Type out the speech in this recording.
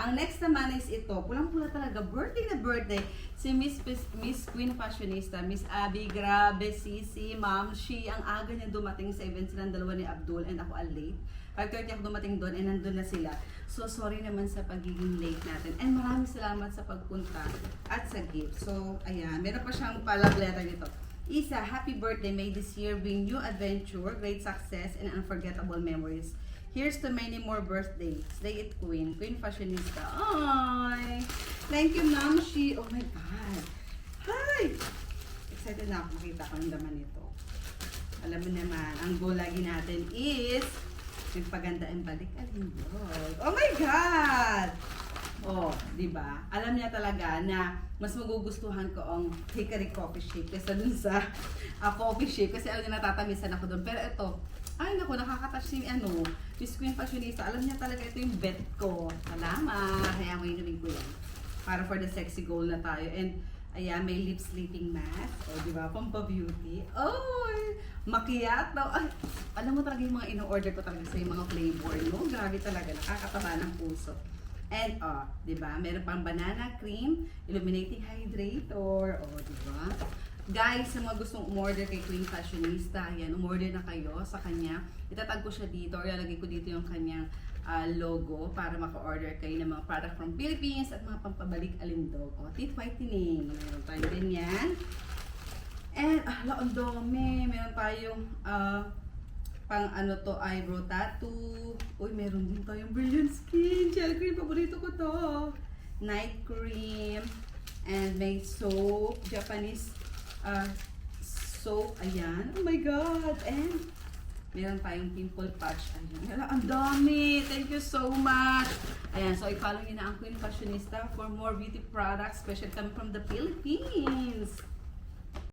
Ang next naman is ito, pulang-pula talaga, birthday na birthday, si Miss Queen Fashionista, Miss Abby, grabe, Sisi, Ma'am, ang aga niya dumating sa event silang dalawa ni Abdul and ako late. 5:30 ako dumating doon and nandun na sila. So, sorry naman sa pagiging late natin. And maraming salamat sa pagpunta at sa gift. So, ayan, meron pa siyang palang letter nito. Isa, happy birthday. May this year bring new adventure, great success, and unforgettable memories. Here's to many more birthdays. Stay it, Queen. Queen Fashionista. Ay! Thank you, Ma'am Shi. Oh my God. Hi! Excited na ako makita ko yung laman nito. Alam mo naman, ang goal lagi natin is magpaganda ang balik alindog. Oh my God! Oh, di ba? Alam niya talaga na mas magugustuhan ko ang hickory coffee shake kaysa dun sa coffee shake kasi alam niya natatamisan ako dun. Pero ito, ay naku, nakakatouch si Miss Queen Fashionista. Alam niya talaga ito yung bet ko. Salamat. Kaya mo inumin ko yan. Para for the sexy goal na tayo. And ayan, may lip sleeping mask. O, di ba? Pampa-beauty. Oh, macchiato. Ay, alam mo talaga yung mga ino-order ko talaga sa yung mga flavor, no? Grabe talaga. Nakakataba ng puso. And, di ba? Meron pang banana cream, illuminating hydrator. O, di ba? Guys, sa mga gustong umorder kay Queen Fashionista, yan, umorder na kayo sa kanya. Itatag ko siya dito or ilalagay ko dito yung kanyang logo para maka-order kayo ng mga product from Philippines at mga pampabalik alindog. O, teeth whitening. Meron tayo din yan. And, ang dami. Meron tayong pang ano to, eyebrow tattoo. Uy, meron din tayong brilliant skin. Gel cream, paborito ko to. Night cream. And may soap, Japanese soap, ayan. Oh my God! And meron tayong pimple patch. Ayan. Ang dami! Thank you so much! Ayan, so i-follow nyo na ang Queen Fashionista for more beauty products, especially coming from the Philippines.